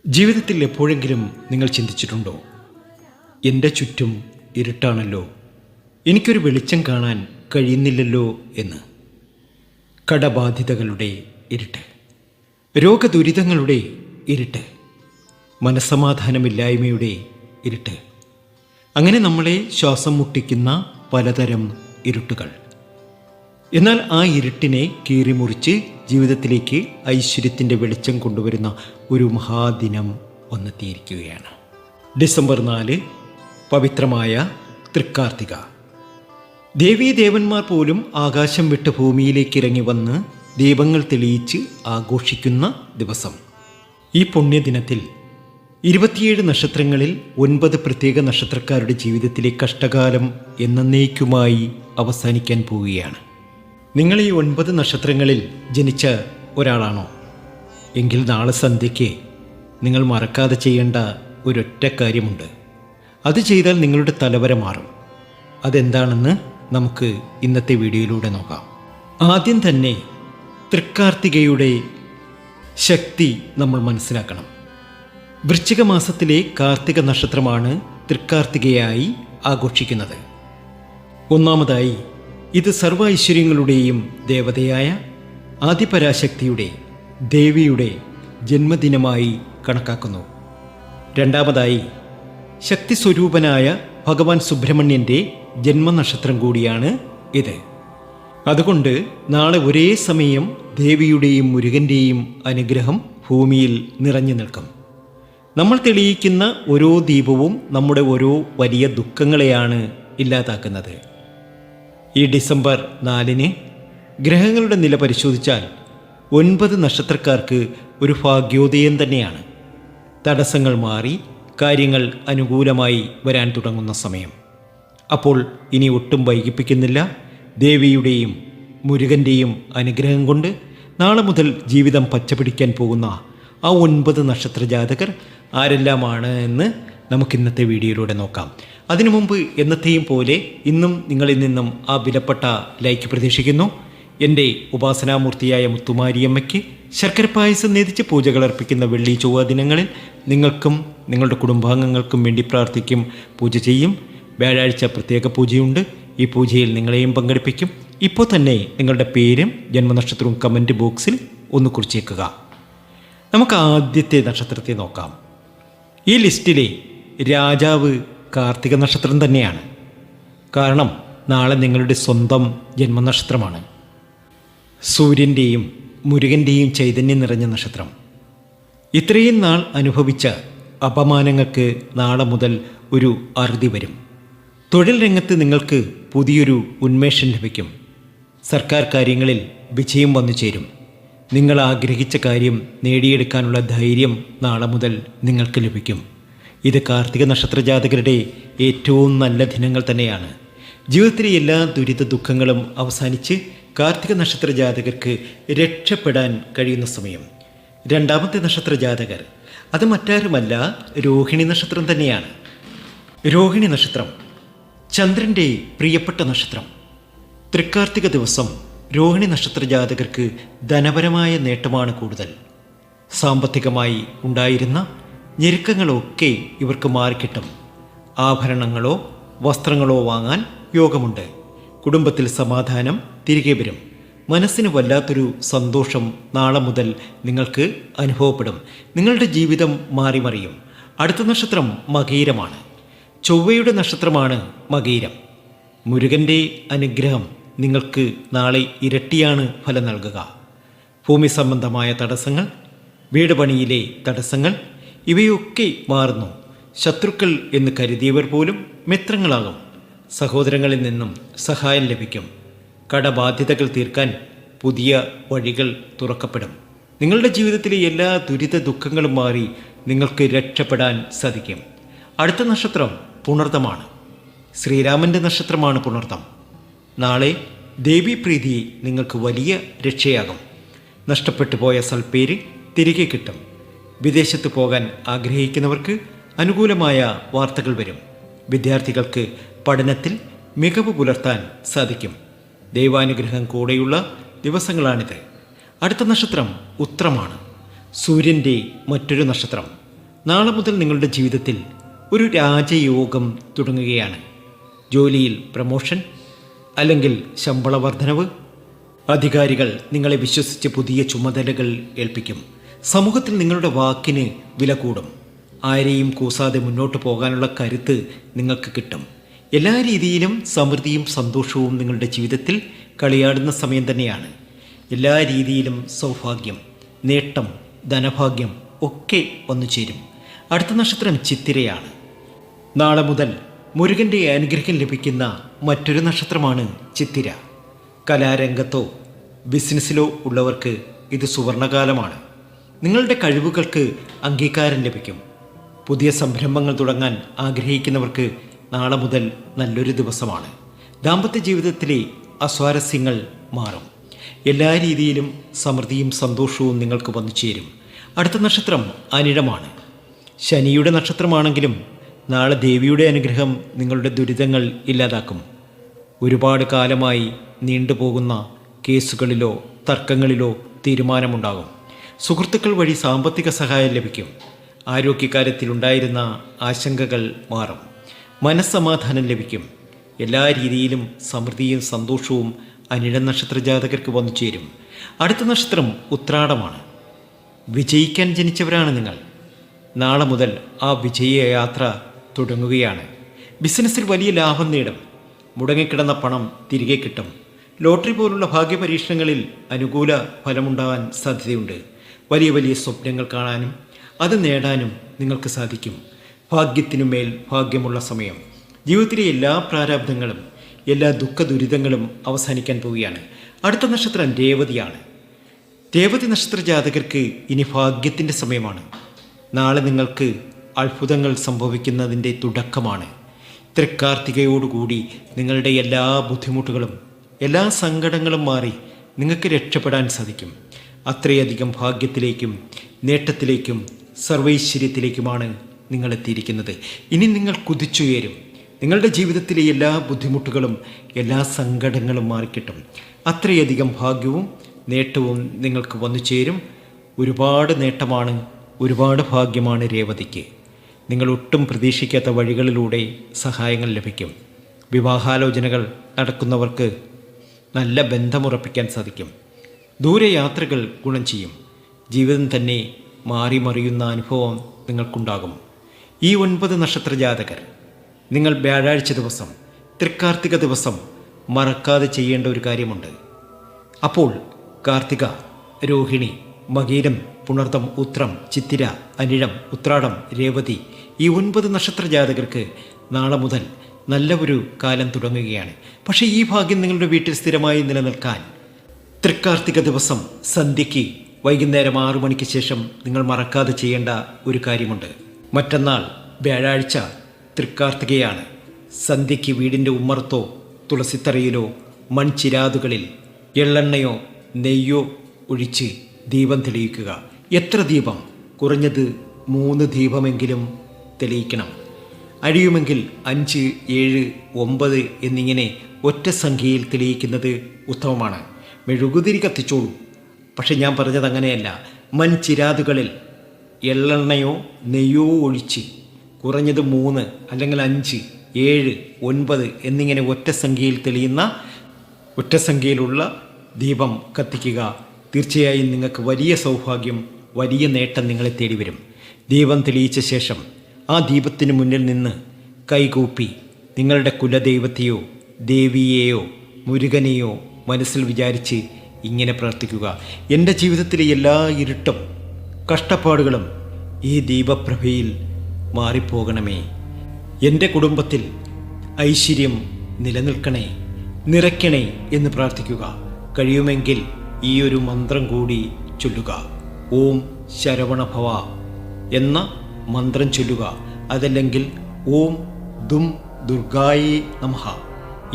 ജീവിതത്തിൽ എപ്പോഴെങ്കിലും നിങ്ങൾ ചിന്തിച്ചിട്ടുണ്ടോ, എൻ്റെ ചുറ്റും ഇരുട്ടാണല്ലോ, എനിക്കൊരു വെളിച്ചം കാണാൻ കഴിയുന്നില്ലല്ലോ എന്ന്? കടബാധിതകളുടെ ഇരുട്ട്, രോഗദുരിതങ്ങളുടെ ഇരുട്ട്, മനസ്സമാധാനമില്ലായ്മയുടെ ഇരുട്ട്, അങ്ങനെ നമ്മളെ ശ്വാസം മുട്ടിക്കുന്ന പലതരം ഇരുട്ടുകൾ. എന്നാൽ ആ ഇരുട്ടിനെ കീറിമുറിച്ച് ജീവിതത്തിലേക്ക് ഐശ്വര്യത്തിൻ്റെ വെളിച്ചം കൊണ്ടുവരുന്ന ഒരു മഹാദിനം വന്നെത്തിയിരിക്കുകയാണ്. ഡിസംബർ 4, പവിത്രമായ തൃക്കാർത്തിക. ദേവീദേവന്മാർ പോലും ആകാശം വിട്ട് ഭൂമിയിലേക്ക് ഇറങ്ങി വന്ന് ദീപങ്ങൾ തെളിയിച്ച് ആഘോഷിക്കുന്ന ദിവസം. ഈ പുണ്യദിനത്തിൽ 27 നക്ഷത്രങ്ങളിൽ 9 പ്രത്യേക നക്ഷത്രക്കാരുടെ ജീവിതത്തിലെ കഷ്ടകാലം എന്നേക്കുമായി അവസാനിക്കാൻ പോവുകയാണ്. നിങ്ങൾ ഈ 9 നക്ഷത്രങ്ങളിൽ ജനിച്ച ഒരാളാണോ? എങ്കിൽ നാളെ സന്ധ്യയ്ക്ക് നിങ്ങൾ മറക്കാതെ ചെയ്യേണ്ട ഒരൊറ്റ കാര്യമുണ്ട്. അത് ചെയ്താൽ നിങ്ങളുടെ തലവര മാറും. അതെന്താണെന്ന് നമുക്ക് ഇന്നത്തെ വീഡിയോയിലൂടെ നോക്കാം. ആദ്യം തന്നെ തൃക്കാർത്തികയുടെ ശക്തി നമ്മൾ മനസ്സിലാക്കണം. വൃശ്ചിക മാസത്തിലെ കാർത്തിക നക്ഷത്രമാണ് തൃക്കാർത്തികയായി ആഘോഷിക്കുന്നത്. ഒന്നാമതായി, ഇത് സർവ്വ ഐശ്വര്യങ്ങളുടെയും ദേവതയായ ആദിപരാശക്തിയുടെ ദേവിയുടെ ജന്മദിനമായി കണക്കാക്കുന്നു. രണ്ടാമതായി, ശക്തി സ്വരൂപനായ ഭഗവാൻ സുബ്രഹ്മണ്യൻ്റെ ജന്മനക്ഷത്രം കൂടിയാണ് ഇത്. അതുകൊണ്ട് നാളെ ഒരേ സമയം ദേവിയുടെയും മുരുകൻ്റെയും അനുഗ്രഹം ഭൂമിയിൽ നിറഞ്ഞു നിൽക്കും. നമ്മൾ തെളിയിക്കുന്ന ഓരോ ദീപവും നമ്മുടെ ഓരോ വലിയ ദുഃഖങ്ങളെയാണ് ഇല്ലാതാക്കുന്നത്. ഈ ഡിസംബർ 4 ഗ്രഹങ്ങളുടെ നില പരിശോധിച്ചാൽ 9 നക്ഷത്രക്കാർക്ക് ഒരു ഭാഗ്യോദയം തന്നെയാണ്. തടസ്സങ്ങൾ മാറി കാര്യങ്ങൾ അനുകൂലമായി വരാൻ തുടങ്ങുന്ന സമയം. അപ്പോൾ ഇനി ഒട്ടും വൈകിപ്പിക്കുന്നില്ല. ദേവിയുടെയും മുരുകൻ്റെയും അനുഗ്രഹം കൊണ്ട് നാളെ മുതൽ ജീവിതം പച്ചപിടിക്കാൻ പോകുന്ന ആ 9 നക്ഷത്ര ജാതകർ ആരെല്ലാമാണ് എന്ന് നമുക്കിന്നത്തെ വീഡിയോയിലൂടെ നോക്കാം. അതിനു മുമ്പ് എന്നത്തെയും പോലെ ഇന്നും നിങ്ങളിൽ നിന്നും ആ വിലപ്പെട്ട ലൈക്ക് പ്രതീക്ഷിക്കുന്നു. എൻ്റെ ഉപാസനാമൂർത്തിയായ മുത്തുമാരിയമ്മയ്ക്ക് ശർക്കര പായസം നേതിച്ച് പൂജകൾ അർപ്പിക്കുന്ന വെള്ളി ചൊവ്വ ദിനങ്ങളിൽ നിങ്ങൾക്കും നിങ്ങളുടെ കുടുംബാംഗങ്ങൾക്കും വേണ്ടി പ്രാർത്ഥിക്കും, പൂജ ചെയ്യും. വ്യാഴാഴ്ച പ്രത്യേക പൂജയുണ്ട്. ഈ പൂജയിൽ നിങ്ങളെയും പങ്കെടുപ്പിക്കും. ഇപ്പോൾ തന്നെ നിങ്ങളുടെ പേരും ജന്മനക്ഷത്രവും കമൻറ്റ് ബോക്സിൽ ഒന്ന് കുറിച്ചേക്കുക. നമുക്ക് ആദ്യത്തെ നക്ഷത്രത്തെ നോക്കാം. ഈ ലിസ്റ്റിലെ രാജാവ് കാർത്തിക നക്ഷത്രം തന്നെയാണ്. കാരണം നാളെ നിങ്ങളുടെ സ്വന്തം ജന്മനക്ഷത്രമാണ്. സൂര്യൻ്റെയും മുരുകൻ്റെയും ചൈതന്യം നിറഞ്ഞ നക്ഷത്രം. ഇത്രയും നാൾ അനുഭവിച്ച അപമാനങ്ങൾക്ക് നാളെ മുതൽ ഒരു അറുതി വരും. തൊഴിൽ രംഗത്ത് നിങ്ങൾക്ക് പുതിയൊരു ഉന്മേഷം ലഭിക്കും. സർക്കാർ കാര്യങ്ങളിൽ വിജയം വന്നു ചേരും. നിങ്ങൾ ആഗ്രഹിച്ച കാര്യം നേടിയെടുക്കാനുള്ള ധൈര്യം നാളെ മുതൽ നിങ്ങൾക്ക് ലഭിക്കും. ഇത് കാർത്തിക നക്ഷത്ര ജാതകരുടെ ഏറ്റവും നല്ല ദിനങ്ങൾ തന്നെയാണ്. ജീവിതത്തിലെ എല്ലാ ദുരിത ദുഃഖങ്ങളും അവസാനിച്ച് കാർത്തിക നക്ഷത്ര ജാതകർക്ക് രക്ഷപ്പെടാൻ കഴിയുന്ന സമയം. രണ്ടാമത്തെ നക്ഷത്ര ജാതകർ, അത് മറ്റാരുമല്ല, രോഹിണി നക്ഷത്രം തന്നെയാണ്. രോഹിണി നക്ഷത്രം ചന്ദ്രൻ്റെ പ്രിയപ്പെട്ട നക്ഷത്രം. തൃക്കാർത്തിക ദിവസം രോഹിണി നക്ഷത്ര ജാതകർക്ക് ധനപരമായ നേട്ടമാണ് കൂടുതൽ. സാമ്പത്തികമായി ഉണ്ടായിരുന്ന ഞെരുക്കങ്ങളൊക്കെ ഇവർക്ക് മാറിക്കിട്ടും. ആഭരണങ്ങളോ വസ്ത്രങ്ങളോ വാങ്ങാൻ യോഗമുണ്ട്. കുടുംബത്തിൽ സമാധാനം തിരികെ വരും. മനസ്സിന് വല്ലാത്തൊരു സന്തോഷം നാളെ മുതൽ നിങ്ങൾക്ക് അനുഭവപ്പെടും. നിങ്ങളുടെ ജീവിതം മാറിമറിയും. അടുത്ത നക്ഷത്രം മകീരമാണ്. ചൊവ്വയുടെ നക്ഷത്രമാണ് മകീരം. മുരുകൻ്റെ അനുഗ്രഹം നിങ്ങൾക്ക് നാളെ ഇരട്ടിയാണ് ഫലം നൽകുക. ഭൂമി സംബന്ധമായ തടസ്സങ്ങൾ, വീട് പണിയിലെ തടസ്സങ്ങൾ, ഇവയൊക്കെ മാറുന്നു. ശത്രുക്കൾ എന്ന് കരുതിയവർ പോലും മിത്രങ്ങളാകും. സഹോദരങ്ങളിൽ നിന്നും സഹായം ലഭിക്കും. കടബാധ്യതകൾ തീർക്കാൻ പുതിയ വഴികൾ തുറക്കപ്പെടും. നിങ്ങളുടെ ജീവിതത്തിലെ എല്ലാ ദുരിത ദുഃഖങ്ങളും മാറി നിങ്ങൾക്ക് രക്ഷപ്പെടാൻ സാധിക്കും. അടുത്ത നക്ഷത്രം പുണർതമാണ്. ശ്രീരാമൻ്റെ നക്ഷത്രമാണ് പുണർതം. നാളെ ദേവീപ്രീതി നിങ്ങൾക്ക് വലിയ രക്ഷയാകും. നഷ്ടപ്പെട്ടു പോയ സൽപ്പേര് തിരികെ കിട്ടും. വിദേശത്ത് പോകാൻ ആഗ്രഹിക്കുന്നവർക്ക് അനുകൂലമായ വാർത്തകൾ വരും. വിദ്യാർത്ഥികൾക്ക് പഠനത്തിൽ മികവ് പുലർത്താൻ സാധിക്കും. ദൈവാനുഗ്രഹം കൂടെയുള്ള ദിവസങ്ങളാണിത്. അടുത്ത നക്ഷത്രം ഉത്രമാണ്. സൂര്യൻ്റെ മറ്റൊരു നക്ഷത്രം. നാളെ മുതൽ നിങ്ങളുടെ ജീവിതത്തിൽ ഒരു രാജയോഗം തുടങ്ങുകയാണ്. ജോലിയിൽ പ്രമോഷൻ, അല്ലെങ്കിൽ ശമ്പള വർധനവ്. അധികാരികൾ നിങ്ങളെ വിശ്വസിച്ച് പുതിയ ചുമതലകൾ ഏൽപ്പിക്കും. സമൂഹത്തിൽ നിങ്ങളുടെ വാക്കിന് വില കൂടും. ആരെയും കൂസാതെ മുന്നോട്ട് പോകാനുള്ള കരുത്ത് നിങ്ങൾക്ക് കിട്ടും. എല്ലാ രീതിയിലും സമൃദ്ധിയും സന്തോഷവും നിങ്ങളുടെ ജീവിതത്തിൽ കളിയാടുന്ന സമയം തന്നെയാണ്. എല്ലാ രീതിയിലും സൗഭാഗ്യം, നേട്ടം, ധനഭാഗ്യം ഒക്കെ വന്നു ചേരും. അടുത്ത നക്ഷത്രം ചിത്തിരയാണ്. നാളെ മുതൽ മുരുകൻ്റെ അനുഗ്രഹം ലഭിക്കുന്ന മറ്റൊരു നക്ഷത്രമാണ് ചിത്തിര. കലാരംഗത്തോ ബിസിനസ്സിലോ ഉള്ളവർക്ക് ഇത് സുവർണകാലമാണ്. നിങ്ങളുടെ കഴിവുകൾക്ക് അംഗീകാരം ലഭിക്കും. പുതിയ സംരംഭങ്ങൾ തുടങ്ങാൻ ആഗ്രഹിക്കുന്നവർക്ക് നാളെ മുതൽ നല്ലൊരു ദിവസമാണ്. ദാമ്പത്യ ജീവിതത്തിലെ അസ്വാരസ്യങ്ങൾ മാറും. എല്ലാ രീതിയിലും സമൃദ്ധിയും സന്തോഷവും നിങ്ങൾക്ക് വന്നു ചേരും. അടുത്ത നക്ഷത്രം അനിഴമാണ്. ശനിയുടെ നക്ഷത്രമാണെങ്കിലും നാളെ ദേവിയുടെ അനുഗ്രഹം നിങ്ങളുടെ ദുരിതങ്ങൾ ഇല്ലാതാക്കും. ഒരുപാട് കാലമായി നീണ്ടുപോകുന്ന കേസുകളിലോ തർക്കങ്ങളിലോ തീരുമാനമുണ്ടാകും. സുഹൃത്തുക്കൾ വഴി സാമ്പത്തിക സഹായം ലഭിക്കും. ആരോഗ്യകാര്യത്തിലുണ്ടായിരുന്ന ആശങ്കകൾ മാറും. മനസ്സമാധാനം ലഭിക്കും. എല്ലാ രീതിയിലും സമൃദ്ധിയും സന്തോഷവും അനിഴ നക്ഷത്ര ജാതകർക്ക് വന്നു ചേരും. അടുത്ത നക്ഷത്രം ഉത്രാടമാണ്. വിജയിക്കാൻ ജനിച്ചവരാണ് നിങ്ങൾ. നാളെ മുതൽ ആ വിജയയാത്ര തുടങ്ങുകയാണ്. ബിസിനസ്സിൽ വലിയ ലാഭം നേടും. മുടങ്ങിക്കിടന്ന പണം തിരികെ കിട്ടും. ലോട്ടറി പോലുള്ള ഭാഗ്യപരീക്ഷണങ്ങളിൽ അനുകൂല ഫലമുണ്ടാകാൻ സാധ്യതയുണ്ട്. വലിയ വലിയ സ്വപ്നങ്ങൾ കാണാനും അത് നേടാനും നിങ്ങൾക്ക് സാധിക്കും. ഭാഗ്യത്തിനുമേൽ ഭാഗ്യമുള്ള സമയം. ജീവിതത്തിലെ എല്ലാ പ്രാരാബ്ധങ്ങളും എല്ലാ ദുഃഖ ദുരിതങ്ങളും അവസാനിക്കാൻ പോവുകയാണ്. അടുത്ത നക്ഷത്രം രേവതിയാണ്. രേവതി നക്ഷത്ര ജാതകർക്ക് ഇനി ഭാഗ്യത്തിൻ്റെ സമയമാണ്. നാളെ നിങ്ങൾക്ക് അത്ഭുതങ്ങൾ സംഭവിക്കുന്നതിൻ്റെ തുടക്കമാണ്. തൃക്കാർത്തികയോടുകൂടി നിങ്ങളുടെ എല്ലാ ബുദ്ധിമുട്ടുകളും എല്ലാ സങ്കടങ്ങളും മാറി നിങ്ങൾക്ക് രക്ഷപ്പെടാൻ സാധിക്കും. അത്രയധികം ഭാഗ്യത്തിലേക്കും നേട്ടത്തിലേക്കും സർവൈശ്വര്യത്തിലേക്കുമാണ് നിങ്ങൾ എത്തിയിരിക്കുന്നത്. ഇനി നിങ്ങൾ കുതിച്ചുയരും. നിങ്ങളുടെ ജീവിതത്തിലെ എല്ലാ ബുദ്ധിമുട്ടുകളും എല്ലാ സങ്കടങ്ങളും മാറിക്കിട്ടും. അത്രയധികം ഭാഗ്യവും നേട്ടവും നിങ്ങൾക്ക് വന്നു ചേരും. ഒരുപാട് നേട്ടമാണ്, ഒരുപാട് ഭാഗ്യമാണ് രേവതിക്ക്. നിങ്ങൾ ഒട്ടും പ്രതീക്ഷിക്കാത്ത വഴികളിലൂടെ സഹായങ്ങൾ ലഭിക്കും. വിവാഹാലോചനകൾ നടക്കുന്നവർക്ക് നല്ല ബന്ധമുറപ്പിക്കാൻ സാധിക്കും. ദൂരയാത്രകൾ ഗുണം ചെയ്യും. ജീവിതം തന്നെ മാറി മറിയുന്ന അനുഭവം നിങ്ങൾക്കുണ്ടാകും. ഈ 9 നക്ഷത്ര ജാതകർ നിങ്ങൾ വ്യാഴാഴ്ച ദിവസം, തൃക്കാർത്തിക ദിവസം മറക്കാതെ ചെയ്യേണ്ട ഒരു കാര്യമുണ്ട്. അപ്പോൾ കാർത്തിക, രോഹിണി, മകീരം, പുണർതം, ഉത്രം, ചിത്തിര, അനിഴം, ഉത്രാടം, രേവതി ഈ 9 നക്ഷത്ര ജാതകർക്ക് നാളെ മുതൽ നല്ല ഒരു കാലം തുടങ്ങുകയാണ്. പക്ഷേ ഈ ഭാഗ്യം നിങ്ങളുടെ വീട്ടിൽ സ്ഥിരമായി നിലനിൽക്കാൻ തൃക്കാർത്തിക ദിവസം സന്ധ്യയ്ക്ക് വൈകുന്നേരം 6 മണിക്ക് ശേഷം നിങ്ങൾ മറക്കാതെ ചെയ്യേണ്ട ഒരു കാര്യമുണ്ട്. മറ്റന്നാൾ വ്യാഴാഴ്ച തൃക്കാർത്തികയാണ്. സന്ധ്യയ്ക്ക് വീടിൻ്റെ ഉമ്മറത്തോ തുളസിത്തറയിലോ മൺചിരാതുകളിൽ എള്ളെണ്ണയോ നെയ്യോ ഒഴിച്ച് ദീപം തെളിയിക്കുക. എത്ര ദീപം? കുറഞ്ഞത് 3 ദീപമെങ്കിലും തെളിയിക്കണം. അഴിയുമെങ്കിൽ 5, 7, 9 എന്നിങ്ങനെ ഒറ്റ സംഖ്യയിൽ തെളിയിക്കുന്നത് ഉത്തമമാണ്. മെഴുകുതിരി കത്തിച്ചോളൂ. പക്ഷെ ഞാൻ പറഞ്ഞത് അങ്ങനെയല്ല. മൺചിരാതുകളിൽ എള്ളെണ്ണയോ നെയ്യോ ഒഴിച്ച് കുറഞ്ഞത് 3 അല്ലെങ്കിൽ 5, 7, 9 എന്നിങ്ങനെ ഒറ്റ സംഖ്യയിലുള്ള ദീപം കത്തിക്കുക. തീർച്ചയായും നിങ്ങൾക്ക് വലിയ സൗഭാഗ്യം, വലിയ നേട്ടം നിങ്ങളെ തേടി വരും. ദീപം തെളിയിച്ച ശേഷം ആ ദീപത്തിന് മുന്നിൽ നിന്ന് കൈകൂപ്പി നിങ്ങളുടെ കുലദൈവത്തെയോ ദേവിയെയോ മുരുകനെയോ മനസ്സിൽ വിചാരിച്ച് ഇങ്ങനെ പ്രാർത്ഥിക്കുക: എൻ്റെ ജീവിതത്തിലെ എല്ലാ ഇരുട്ടും കഷ്ടപ്പാടുകളും ഈ ദീപപ്രഭയിൽ മാറിപ്പോകണമേ. എൻ്റെ കുടുംബത്തിൽ ഐശ്വര്യം നിലനിൽക്കണേ, നിറയ്ക്കണേ എന്ന് പ്രാർത്ഥിക്കുക. കഴിയുമെങ്കിൽ ഈ ഒരു മന്ത്രം കൂടി ചൊല്ലുക. ഓം ശരവണഭവ എന്ന മന്ത്രം ചൊല്ലുക. അതല്ലെങ്കിൽ ഓം ദും ദുർഗായേ നമഃ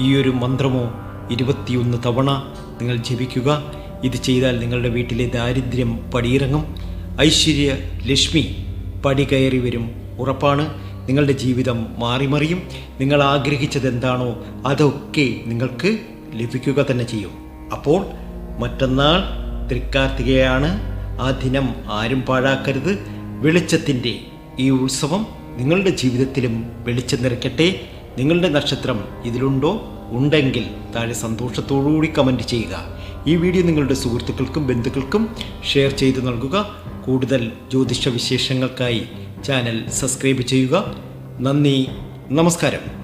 ഈ ഒരു മന്ത്രമോ 21 തവണ നിങ്ങൾ ജപിക്കുക. ഇത് ചെയ്താൽ നിങ്ങളുടെ വീട്ടിലെ ദാരിദ്ര്യം പടിയിറങ്ങും. ഐശ്വര്യ ലക്ഷ്മി പടി കയറി വരും. ഉറപ്പാണ്. നിങ്ങളുടെ ജീവിതം മാറിമറിയും. നിങ്ങൾ ആഗ്രഹിച്ചത് എന്താണോ അതൊക്കെ നിങ്ങൾക്ക് ലഭിക്കുക തന്നെ ചെയ്യും. അപ്പോൾ മറ്റന്നാൾ തൃക്കാർത്തികയാണ്. ആ ദിനം ആരും പാഴാക്കരുത്. വെളിച്ചത്തിൻ്റെ ഈ ഉത്സവം നിങ്ങളുടെ ജീവിതത്തിലും വെളിച്ചം നിറയ്ക്കട്ടെ. നിങ്ങളുടെ നക്ഷത്രം ഇതിലുണ്ടോ? ഉണ്ടെങ്കിൽ താഴെ സന്തോഷത്തോടുകൂടി കമൻറ്റ് ചെയ്യുക. ഈ വീഡിയോ നിങ്ങളുടെ സുഹൃത്തുക്കൾക്കും ബന്ധുക്കൾക്കും ഷെയർ ചെയ്ത് നൽകുക. കൂടുതൽ ജ്യോതിഷ വിശേഷങ്ങൾക്കായി ചാനൽ സബ്സ്ക്രൈബ് ചെയ്യുക. നന്ദി, നമസ്കാരം.